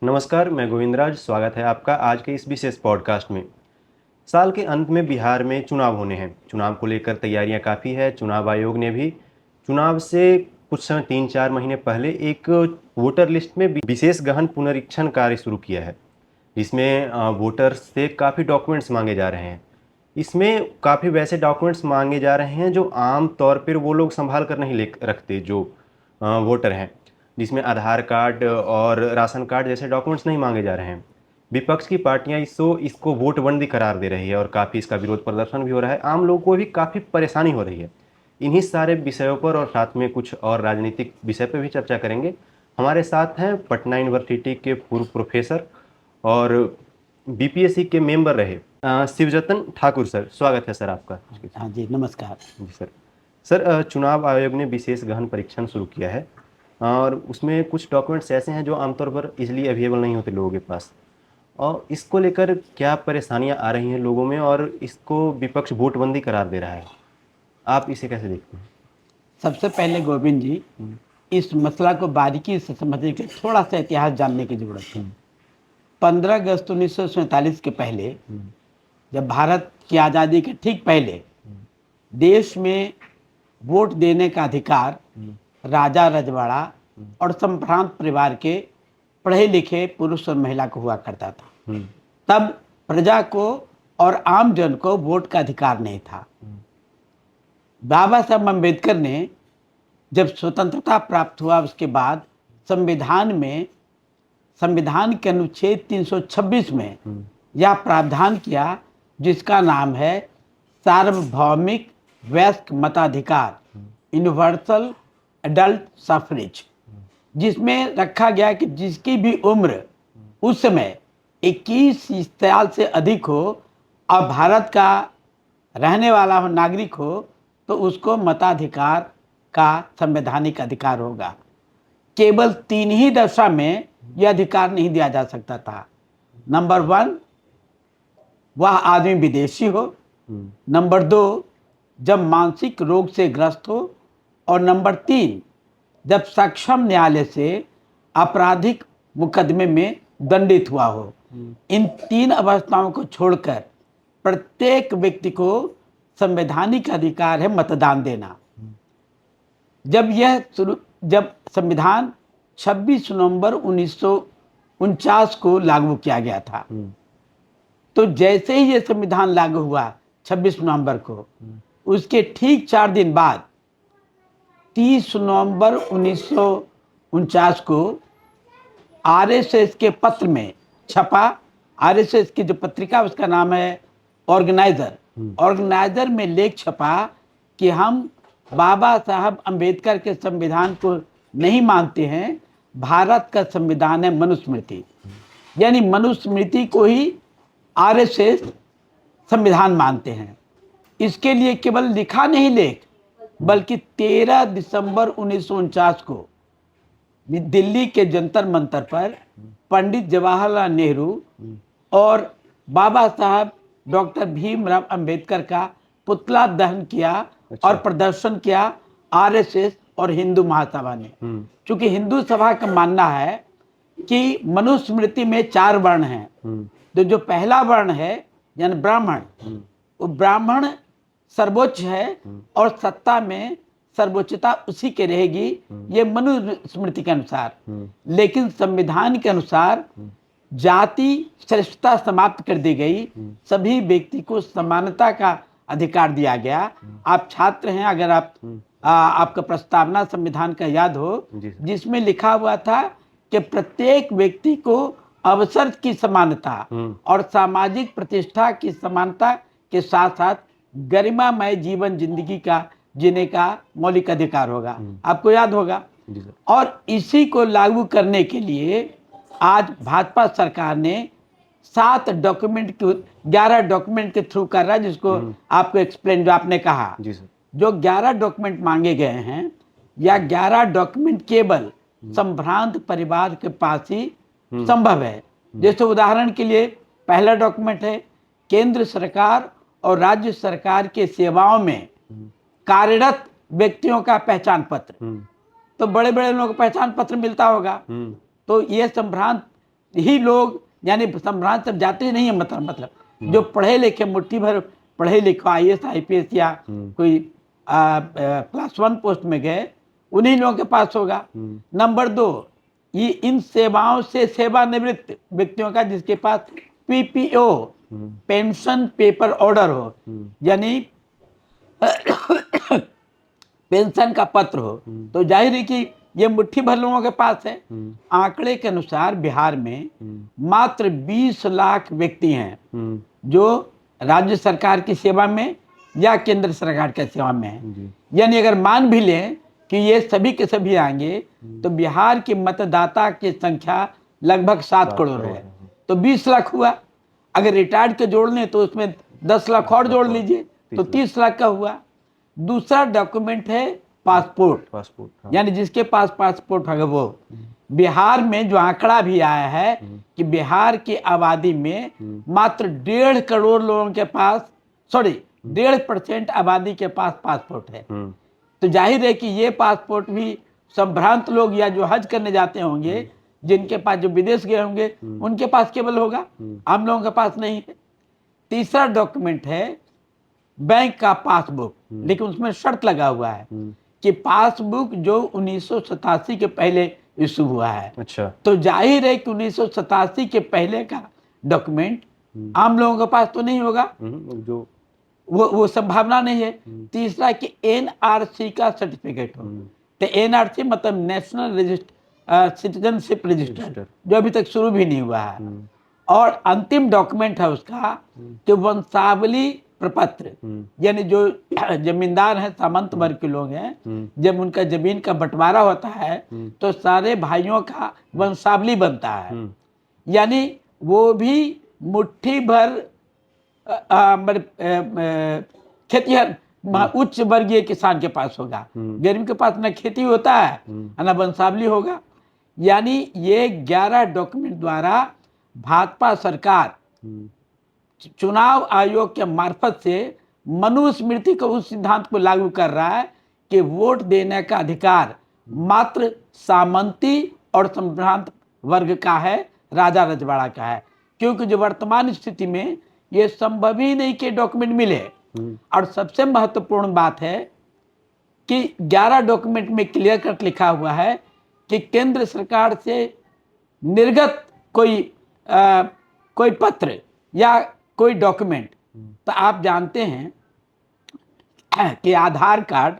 नमस्कार, मैं गोविंदराज। स्वागत है आपका आज के इस विशेष पॉडकास्ट में। साल के अंत में बिहार में चुनाव होने हैं। चुनाव को लेकर तैयारियां काफ़ी है। चुनाव आयोग ने भी चुनाव से कुछ समय 3-4 महीने पहले एक वोटर लिस्ट में विशेष गहन पुनरीक्षण कार्य शुरू किया है, जिसमें वोटर्स से काफ़ी डॉक्यूमेंट्स मांगे जा रहे हैं। इसमें काफ़ी वैसे डॉक्यूमेंट्स मांगे जा रहे हैं जो आम तौर पर वो लोग संभाल कर नहीं ले रखते, जो वोटर हैं, जिसमें आधार कार्ड और राशन कार्ड जैसे डॉक्यूमेंट्स नहीं मांगे जा रहे हैं। विपक्ष की पार्टियां इसको वोटबंदी करार दे रही है और काफ़ी इसका विरोध प्रदर्शन भी हो रहा है। आम लोगों को भी काफ़ी परेशानी हो रही है। इन्हीं सारे विषयों पर और साथ में कुछ और राजनीतिक विषय पर भी चर्चा करेंगे। हमारे साथ हैं पटना यूनिवर्सिटी के पूर्व प्रोफेसर और बीपीएससी के मेंबर रहे शिवजतन ठाकुर सर। स्वागत है सर आपका। हाँ जी, नमस्कार जी सर। सर, चुनाव आयोग ने विशेष गहन परीक्षण शुरू किया है और उसमें कुछ डॉक्यूमेंट्स ऐसे हैं जो आमतौर पर इजीली अवेलेबल नहीं होते लोगों के पास, और इसको लेकर क्या परेशानियां आ रही हैं लोगों में और इसको विपक्ष वोटबंदी करार दे रहा है, आप इसे कैसे देखते हैं? सबसे पहले गोविंद जी, इस मसला को बारीकी से समझने के लिए थोड़ा सा इतिहास जानने की जरूरत है। 15 अगस्त 1947 के पहले, जब भारत की आज़ादी के ठीक पहले देश में वोट देने का अधिकार राजा रजवाड़ा और संभ्रांत परिवार के पढ़े लिखे पुरुष और महिला को हुआ करता था। तब प्रजा को और आम जन को वोट का अधिकार नहीं था। बाबा साहब अम्बेडकर ने जब स्वतंत्रता प्राप्त हुआ उसके बाद संविधान के अनुच्छेद 326 में यह प्रावधान किया, जिसका नाम है सार्वभौमिक वयस्क मताधिकार, यूनिवर्सल एडल्ट सफरेज, जिसमें रखा गया कि जिसकी भी उम्र उस समय 21 साल से अधिक हो और भारत का रहने वाला हो, नागरिक हो, तो उसको मताधिकार का संवैधानिक अधिकार होगा। केवल 3 ही दशा में यह अधिकार नहीं दिया जा सकता था। नंबर 1, वह आदमी विदेशी हो। नंबर 2, जब मानसिक रोग से ग्रस्त हो। और नंबर 3, जब सक्षम न्यायालय से आपराधिक मुकदमे में दंडित हुआ हो। इन 3 अवस्थाओं को छोड़कर प्रत्येक व्यक्ति को संवैधानिक अधिकार है मतदान देना। जब संविधान 26 नवंबर 1949 को लागू किया गया था, तो जैसे ही यह संविधान लागू हुआ 26 नवंबर को, उसके ठीक 4 दिन बाद 30 नवंबर 1949 को आरएसएस के पत्र में छपा। आरएसएस की जो पत्रिका उसका नाम है ऑर्गेनाइजर में लेख छपा कि हम बाबा साहब अंबेडकर के संविधान को नहीं मानते हैं। भारत का संविधान है मनुस्मृति, यानी मनुस्मृति को ही आरएसएस संविधान मानते हैं। इसके लिए केवल लिखा नहीं लेख, बल्कि 13 दिसंबर 1949 को दिल्ली के जंतर मंतर पर पंडित जवाहरलाल नेहरू और बाबा साहब डॉक्टर भीमराव अंबेडकर का पुतला दहन किया। और प्रदर्शन किया आरएसएस और हिंदू महासभा ने। क्योंकि हिंदू सभा का मानना है कि मनुस्मृति में 4 वर्ण हैं। जो पहला वर्ण है यानी ब्राह्मण, वो ब्राह्मण सर्वोच्च है और सत्ता में सर्वोच्चता उसी के रहेगी, ये मनुस्मृति के अनुसार। लेकिन संविधान के अनुसार जाति श्रेष्ठता समाप्त कर दी गई, सभी व्यक्ति को समानता का अधिकार दिया गया। आप छात्र हैं, अगर आपका प्रस्तावना संविधान का याद हो, जिसमें लिखा हुआ था कि प्रत्येक व्यक्ति को अवसर की समानता और सामाजिक प्रतिष्ठा की समानता के साथ साथ गरिमामय जीवन जिंदगी का जीने का मौलिक अधिकार होगा। आपको याद होगा। और इसी को लागू करने के लिए आज भाजपा सरकार ने 11 डॉक्यूमेंट के थ्रू कर रहा है, जिसको आपको एक्सप्लेन, जो आपने कहा, जो 11 डॉक्यूमेंट मांगे गए हैं, या 11 डॉक्यूमेंट केवल संभ्रांत परिवार के पास ही संभव है। जैसे उदाहरण के लिए पहला डॉक्यूमेंट है केंद्र सरकार और राज्य सरकार के सेवाओं में कार्यरत व्यक्तियों का पहचान पत्र। तो बड़े बड़े लोगों को पहचान पत्र मिलता होगा, तो ये संभ्रांत ही लोग यानी सम्राट तक जाते ही नहीं है, मतलब जो पढ़े लिखे मुट्ठी भर पढ़े लिखे IAS IPS या कोई क्लास 1 पोस्ट में गए, उन्हीं लोगों के पास होगा। नंबर 2, ये इन सेवाओं से सेवानिवृत्त व्यक्तियों का जिसके पास PPO पेंशन पेपर ऑर्डर हो, यानी पेंशन का पत्र हो, तो जाहिर है कि ये मुट्ठी भर लोगों के पास है। आंकड़े के अनुसार बिहार में मात्र 20 लाख व्यक्ति हैं जो राज्य सरकार की सेवा में या केंद्र सरकार की सेवा में हैं। यानी अगर मान भी लें कि ये सभी के सभी आएंगे तो बिहार की मतदाता की संख्या लगभग 7 करोड़ है, तो 20 लाख हुआ। अगर रिटायर्ड के जोड़ लें तो उसमें 10 लाख और जोड़ लीजिए तो 30 लाख का हुआ। दूसरा डॉक्यूमेंट है पासपोर्ट, यानी जिसके पास पासपोर्ट है वो। बिहार में जो आंकड़ा भी आया है कि बिहार की आबादी में मात्र 1.5 करोड़ लोगों के पास 1.5% आबादी के पास पासपोर्ट है। तो जाहिर है कि ये पासपोर्ट भी संभ्रांत लोग या जो हज करने जाते होंगे, जिनके पास, जो विदेश गए होंगे, उनके पास केवल होगा, आम लोगों के पास नहीं है। तीसरा डॉक्यूमेंट है बैंक का पासबुक, लेकिन उसमें शर्त लगा हुआ है कि पासबुक जो 1987 के पहले इशू हुआ है। अच्छा। तो जाहिर है कि 1987 के पहले का डॉक्यूमेंट आम लोगों के पास तो नहीं होगा, जो वो संभावना नहीं है। तीसरा कि NRC का सर्टिफिकेट हो, तो NRC मतलब नेशनल सिटीजनशिप रजिस्टर, जो अभी तक शुरू भी नहीं हुआ है। और अंतिम डॉक्यूमेंट है उसका कि वंशावली प्रपत्र, यानी जो जमींदार हैं, सामंत वर्ग के लोग हैं, जब उनका जमीन का बंटवारा होता है तो सारे भाइयों का वंशावली बनता है, यानी वो भी मुट्ठी भर खेतिहर उच्च वर्गीय किसान के पास होगा। गरीब के पास न खेती होता है न वंशावली होगा। यानी ये 11 डॉक्यूमेंट द्वारा भाजपा सरकार चुनाव आयोग के मार्फत से मनुस्मृति के उस सिद्धांत को लागू कर रहा है कि वोट देने का अधिकार मात्र सामंती और संभ्रांत वर्ग का है, राजा रजवाड़ा का है। क्योंकि जो वर्तमान स्थिति में ये संभव ही नहीं कि डॉक्यूमेंट मिले। और सबसे महत्वपूर्ण बात है कि 11 डॉक्यूमेंट में क्लियर कट लिखा हुआ है कि केंद्र सरकार से निर्गत कोई पत्र या कोई डॉक्यूमेंट, तो आप जानते हैं कि आधार कार्ड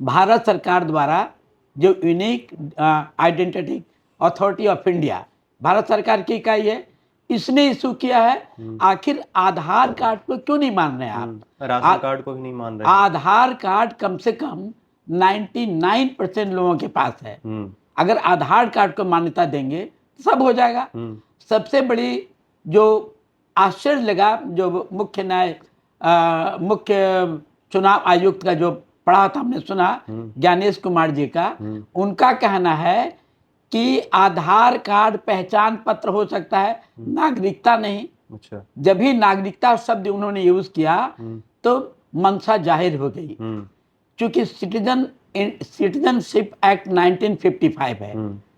भारत सरकार द्वारा, जो unique identity authority of India Bharat सरकार की इकाई है, इसने इशू किया है। आखिर आधार कार्ड को क्यों नहीं मान रहे आप? राशन कार्ड को भी नहीं मान रहे। आधार कार्ड कम से कम 99% लोगों के पास है। अगर आधार कार्ड को मान्यता देंगे तो सब हो जाएगा। सबसे बड़ी जो आश्चर्य लगा, जो मुख्य चुनाव आयुक्त का जो पढ़ा था, हमने सुना ज्ञानेश कुमार जी का, उनका कहना है कि आधार कार्ड पहचान पत्र हो सकता है, नागरिकता नहीं। अच्छा। जब भी नागरिकता शब्द उन्होंने यूज किया तो मंशा जाहिर हो गई। क्योंकि सिटीजनशिप एक्ट 1955 है,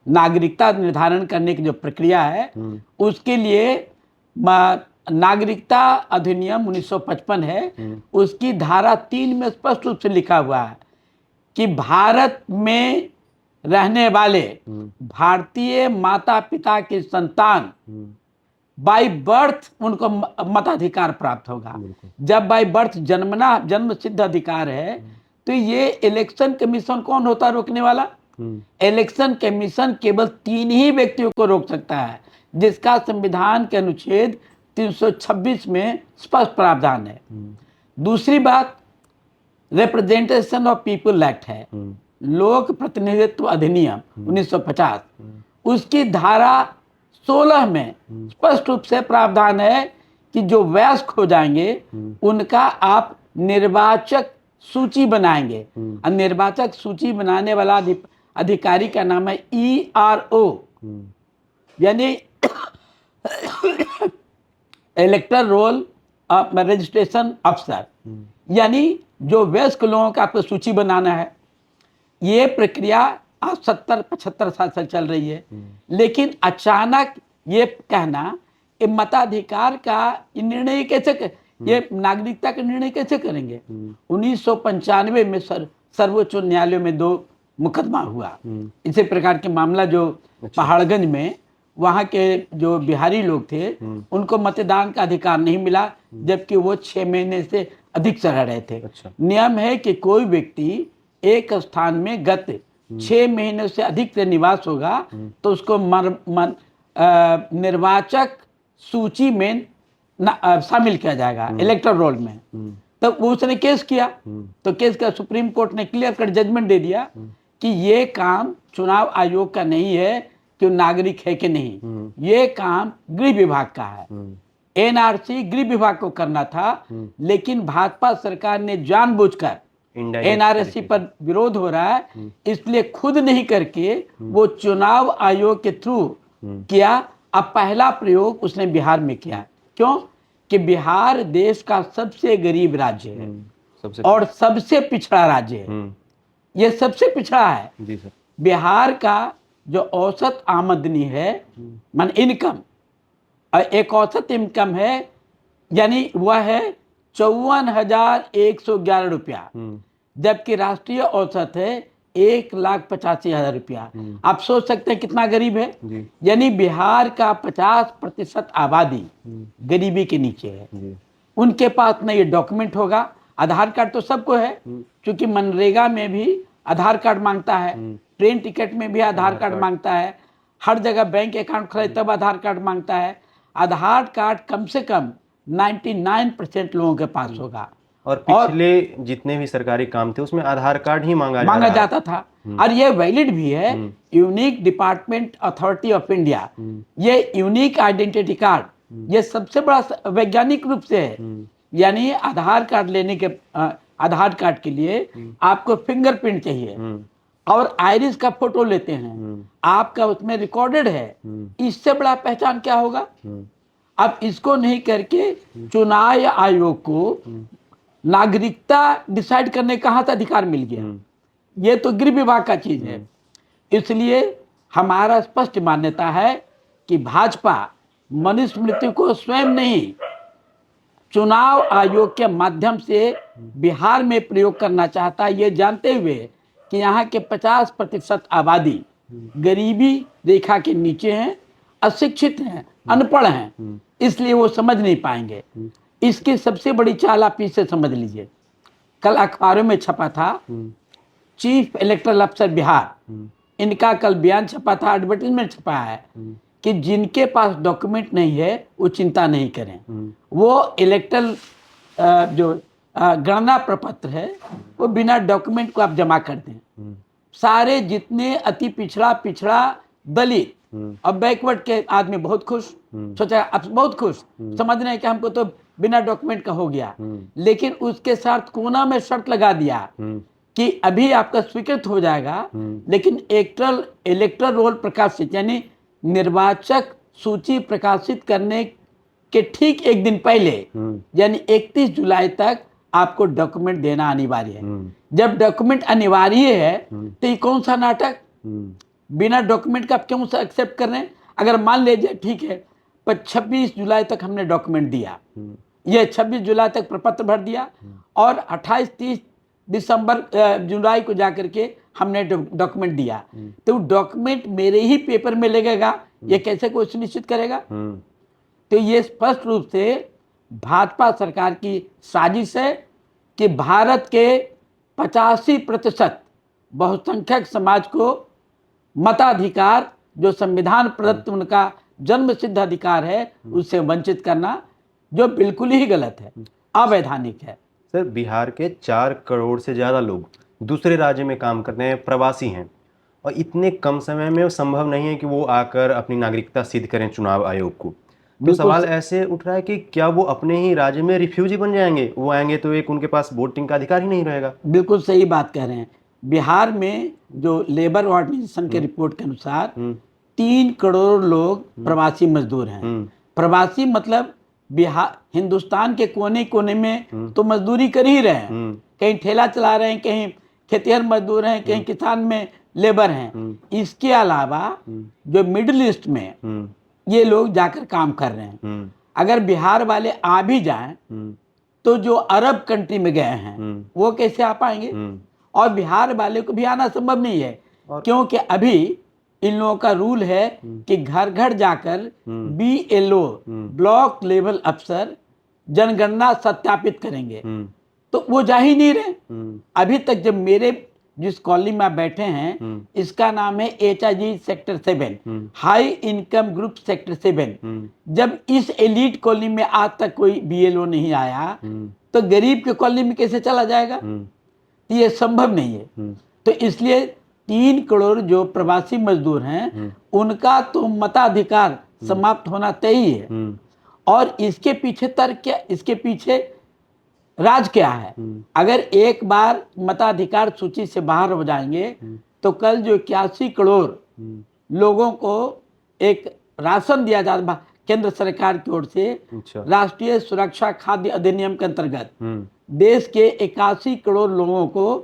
नागरिकता निर्धारण करने की जो प्रक्रिया है, उसके लिए नागरिकता अधिनियम 1955 है, उसकी धारा 3 में स्पष्ट रूप से लिखा हुआ है कि भारत में रहने वाले भारतीय माता पिता की संतान बाय बर्थ उनको मताधिकार प्राप्त होगा। जब बाय बर्थ जन्म सिद्ध अधिकार है, तो ये इलेक्शन कमीशन कौन होता है रोकने वाला? इलेक्शन कमीशन केवल 3 ही व्यक्तियों को रोक सकता है, जिसका संविधान के अनुच्छेद 326 में स्पष्ट प्रावधान है। दूसरी बात रिप्रेजेंटेशन ऑफ पीपल एक्ट है, लोक प्रतिनिधित्व अधिनियम 1950, उसकी धारा 16 में स्पष्ट रूप से प्रावधान है कि जो वयस्क हो जाएंगे उनका आप निर्वाचक सूची बनाएंगे। और निर्वाचक सूची बनाने वाला अधिकारी का नाम है ERO, यानी इलेक्टर रोल रजिस्ट्रेशन अफसर। यानी जो वयस्क लोगों का आपको सूची बनाना है, ये प्रक्रिया आज 70-75 साल से चल रही है। लेकिन अचानक ये कहना कि मताधिकार का निर्णय कैसे ये नागरिकता का निर्णय कैसे करेंगे। 1995 में सर्वोच्च न्यायालय में 2 मुकदमा हुआ इसी प्रकार के मामला, जो पहाड़गंज में वहाँ के जो बिहारी लोग थे उनको मतदान का अधिकार नहीं मिला, जबकि वो 6 महीने से अधिक से रह रहे थे। नियम है कि कोई व्यक्ति एक स्थान में गत 6 महीने से अधिक से निवास होगा तो उसको निर्वाचक सूची में शामिल किया जाएगा, इलेक्टोरल रोल में। तो उसने केस किया, तो केस का सुप्रीम कोर्ट ने क्लियर कट जजमेंट दे दिया कि ये काम चुनाव आयोग का नहीं है कि नागरिक है कि नहीं, ये काम गृह विभाग का है। एनआरसी गृह विभाग को करना था, लेकिन भाजपा सरकार ने जानबूझकर, एनआरसी पर विरोध हो रहा है इसलिए खुद नहीं करके वो चुनाव आयोग के थ्रू किया। अब पहला प्रयोग उसने बिहार में किया। क्यों? कि बिहार देश का सबसे गरीब राज्य है और सबसे पिछड़ा राज्य है। ये सबसे पिछड़ा है जी सर। बिहार का जो औसत आमदनी है, मान इनकम, एक औसत इनकम है, यानी वह है 54,111 रुपया, जबकि राष्ट्रीय औसत है 1,85,000 रुपया। आप सोच सकते हैं कितना गरीब है। यानी बिहार का 50% आबादी गरीबी के नीचे है। उनके पास न ये डॉक्यूमेंट होगा। आधार कार्ड तो सबको है, क्योंकि मनरेगा में भी आधार कार्ड मांगता है, ट्रेन टिकट में भी आधार कार्ड मांगता है, हर जगह बैंक अकाउंट खोले तब आधार कार्ड मांगता है। आधार कार्ड कम से कम 99% लोगों के पास होगा। और पिछले जितने भी सरकारी काम थे उसमें आधार कार्ड ही मांगा जाता था। और ये वैलिड भी है। Unique department authority of India, ये यूनिक आइडेंटिटी कार्ड, ये सबसे बड़ा वैज्ञानिक रूप से है। यानी आधार कार्ड लेने के आधार कार्ड के लिए आपको फिंगरप्रिंट चाहिए और आइरिस का फोटो लेते हैं, आपका उसमें रिकॉर्डेड है। इससे बड़ा पहचान क्या होगा। अब इसको नहीं करके चुनाव आयोग को नागरिकता डिसाइड करने का कहां से अधिकार मिल गया। ये तो गृह विभाग का चीज है। इसलिए हमारा स्पष्ट मान्यता है कि भाजपा मनुस्मृति को स्वयं नहीं, चुनाव आयोग के माध्यम से बिहार में प्रयोग करना चाहता है, ये जानते हुए कि यहाँ के 50% आबादी गरीबी रेखा के नीचे हैं, अशिक्षित हैं, अनपढ़ हैं, इसलिए वो समझ नहीं पाएंगे। इसकी सबसे बड़ी चाल आप इसे समझ लीजिए। कल अखबारों में छपा था, चीफ इलेक्टोरल अफसर बिहार, इनका कल बयान छपा था, एडवर्टाइजमेंट छपा है कि जिनके पास डॉक्यूमेंट नहीं है वो चिंता नहीं करें, वो इलेक्टोरल जो गणना प्रपत्र है वो बिना डॉक्यूमेंट को आप जमा कर दें। सारे जितने अति पिछड़ा दलित और बैकवर्ड के आदमी बहुत खुश, सोचा अब बहुत खुश, समझ रहे हैं कि हमको तो बिना डॉक्यूमेंट का हो गया। लेकिन उसके साथ कोना में शर्त लगा दिया कि अभी आपका स्वीकृत हो जाएगा, लेकिन इलेक्टोरल रोल प्रकाशित, यानी निर्वाचक सूची प्रकाशित करने के ठीक एक दिन पहले, यानी 31 जुलाई तक आपको डॉक्यूमेंट देना अनिवार्य है। जब डॉक्यूमेंट अनिवार्य है तो ये कौन सा नाटक, बिना डॉक्यूमेंट का आप क्यों एक्सेप्ट कर रहे हैं। अगर मान लीजिए ठीक है, पर 26 जुलाई तक हमने डॉक्यूमेंट दिया, ये 26 जुलाई तक प्रपत्र भर दिया और 28-30 जुलाई को जाकर के हमने डॉक्यूमेंट दिया, तो डॉक्यूमेंट मेरे ही पेपर में लगेगा, ये कैसे कोई सुनिश्चित करेगा। तो ये स्पष्ट रूप से भाजपा सरकार की साजिश है कि भारत के 85% बहुसंख्यक समाज को मताधिकार, जो संविधान प्रदत्त उनका जन्म सिद्ध अधिकार है, उससे वंचित करना, जो बिल्कुल ही गलत है, अवैधानिक है। सर, बिहार के 4 करोड़ से ज़्यादा लोग दूसरे राज्य में काम करते हैं, प्रवासी हैं, और इतने कम समय में संभव नहीं है कि वो आकर अपनी नागरिकता सिद्ध करें चुनाव आयोग को। तो सवाल ऐसे उठ रहा है कि क्या वो अपने ही राज्य में रिफ्यूजी बन जाएंगे, वो आएंगे तो एक उनके पास वोटिंग का अधिकार ही नहीं रहेगा। बिल्कुल सही बात कह रहे हैं। बिहार में जो लेबर ऑर्गेनाइजेशन के रिपोर्ट के अनुसार 3 करोड़ लोग प्रवासी मजदूर हैं। प्रवासी मतलब बिहार, हिंदुस्तान के कोने कोने में तो मजदूरी कर ही रहे हैं, कहीं ठेला चला रहे हैं, कहीं खेतिहर मजदूर हैं, कहीं किसान में लेबर हैं। इसके अलावा जो मिडिल ईस्ट में ये लोग जाकर काम कर रहे हैं। अगर बिहार वाले आ भी जाएं तो जो अरब कंट्री में गए हैं वो कैसे आ पाएंगे? और बिहार वाले को भी आना संभव नहीं है, क्योंकि अभी इन लोगों का रूल है कि घर घर जाकर BLO ब्लॉक लेवल अफसर जनगणना सत्यापित करेंगे, तो वो जा ही नहीं रहे। अभी तक जब मेरे जिस कॉलोनी में आप बैठे हैं इसका नाम है HIG sector 7, high income group sector 7। जब इस एलिट कॉलोनी में आज तक कोई BLO नहीं आया तो गरीब के कॉलोनी में कैसे चला जाएगा? तो ये संभव नहीं है। तो इसलिए 3 करोड़ जो प्रवासी मजदूर हैं उनका तो मताधिकार समाप्त होना तय ही है। और इसके पीछे तर्क क्या, इसके पीछे राज क्या है? अगर एक बार मताधिकार सूची से बाहर हो जाएंगे तो कल जो 81 करोड़ लोगों को एक राशन दिया जाता केंद्र सरकार की ओर से, राष्ट्रीय सुरक्षा खाद्य अधिनियम के अंतर्गत देश के 81 करोड़ लोगों को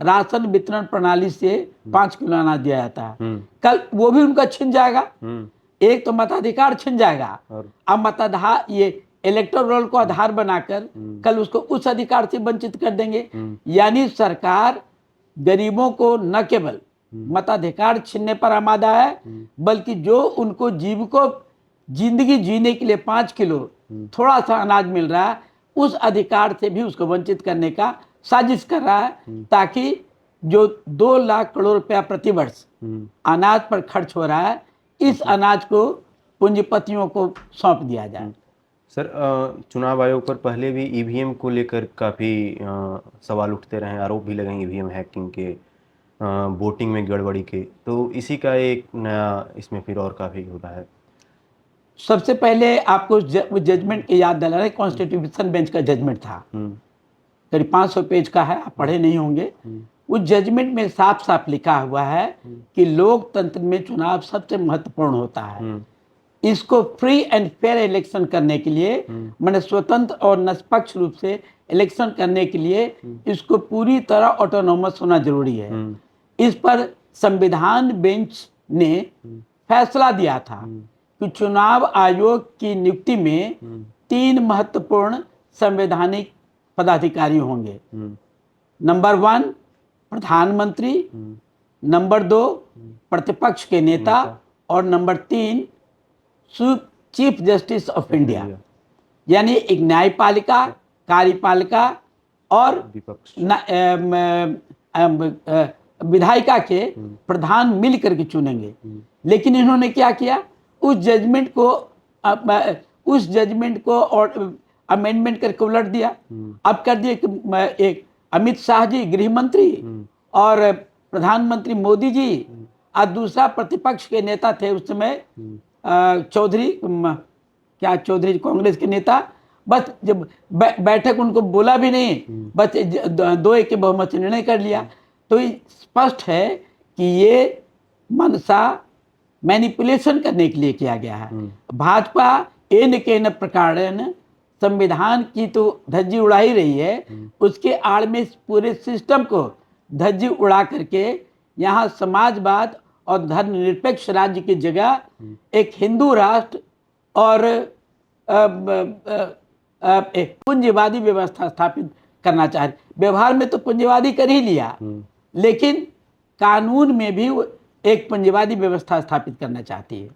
राशन वितरण प्रणाली से 5 किलो अनाज दिया जाता है। कल वो भी उनका छिन जाएगा। एक तो मताधिकार छिन जाएगा, अब मताधार ये इलेक्टोरल रोल को आधार बनाकर कल उसको उस अधिकार से वंचित कर देंगे। यानी सरकार गरीबों को न केवल मताधिकार छीनने पर आमादा है, बल्कि जो उनको जिंदगी जीने के लिए 5 किलो थोड़ा सा अनाज मिल रहा है उस अधिकार से भी उसको वंचित करने का साजिश कर रहा है, ताकि जो 2 लाख करोड़ रुपया प्रतिवर्ष अनाज पर खर्च हो रहा है इस अनाज को पूंजीपतियों को सौंप दिया जाए। सर, चुनाव आयोग पर पहले भी EVM को लेकर काफ़ी सवाल उठते रहे, आरोप भी लगे EVM हैकिंग के, वोटिंग में गड़बड़ी के, तो इसी का एक नया इसमें फिर और काफ़ी हो रहा है। सबसे पहले आपको जजमेंट की याद दिला रहे, कॉन्स्टिट्यूशन बेंच का जजमेंट था, करीब 500 पेज का है, आप पढ़े नहीं होंगे। उस जजमेंट में साफ साफ लिखा हुआ है कि लोकतंत्र में चुनाव सबसे महत्वपूर्ण होता है। इसको फ्री एंड फेयर इलेक्शन करने के लिए, मैंने स्वतंत्र और निष्पक्ष रूप से इलेक्शन करने के लिए इसको पूरी तरह ऑटोनोमस होना जरूरी है। इस पर संविधान बेंच ने फैसला दिया था कि चुनाव आयोग की नियुक्ति में 3 महत्वपूर्ण संवैधानिक पदाधिकारी होंगे। नंबर 1 प्रधानमंत्री, नंबर 2 प्रतिपक्ष के नेता और number 3 chief justice of India. यानी एक न्यायपालिका, कार्यपालिका और विधायिका के प्रधान मिल करके चुनेंगे। लेकिन इन्होंने क्या किया, उस जजमेंट को और अमेंडमेंट करके उलट दिया। अब कर दिया कि एक अमित शाह जी गृह मंत्री और प्रधानमंत्री मोदी जी और दूसरा प्रतिपक्ष के नेता थे उस समय चौधरी कांग्रेस के नेता, बस जब बैठक उनको बोला भी नहीं, बस 2-1 के बहुमत से निर्णय कर लिया। तो स्पष्ट है कि ये मनसा मैनिपुलेशन करने के लिए किया गया है। भाजपा इन के न प्रकार संविधान की तो धज्जी उड़ा ही रही है, उसके आड़ में इस पूरे सिस्टम को धज्जी उड़ा करके यहाँ समाजवाद और धर्मनिरपेक्ष राज्य की जगह एक हिंदू राष्ट्र और एक पूंजीवादी व्यवस्था स्थापित करना चाह रहे। व्यवहार में तो पूंजीवादी कर ही लिया, लेकिन कानून में भी एक पूंजीवादी व्यवस्था स्थापित करना चाहती है।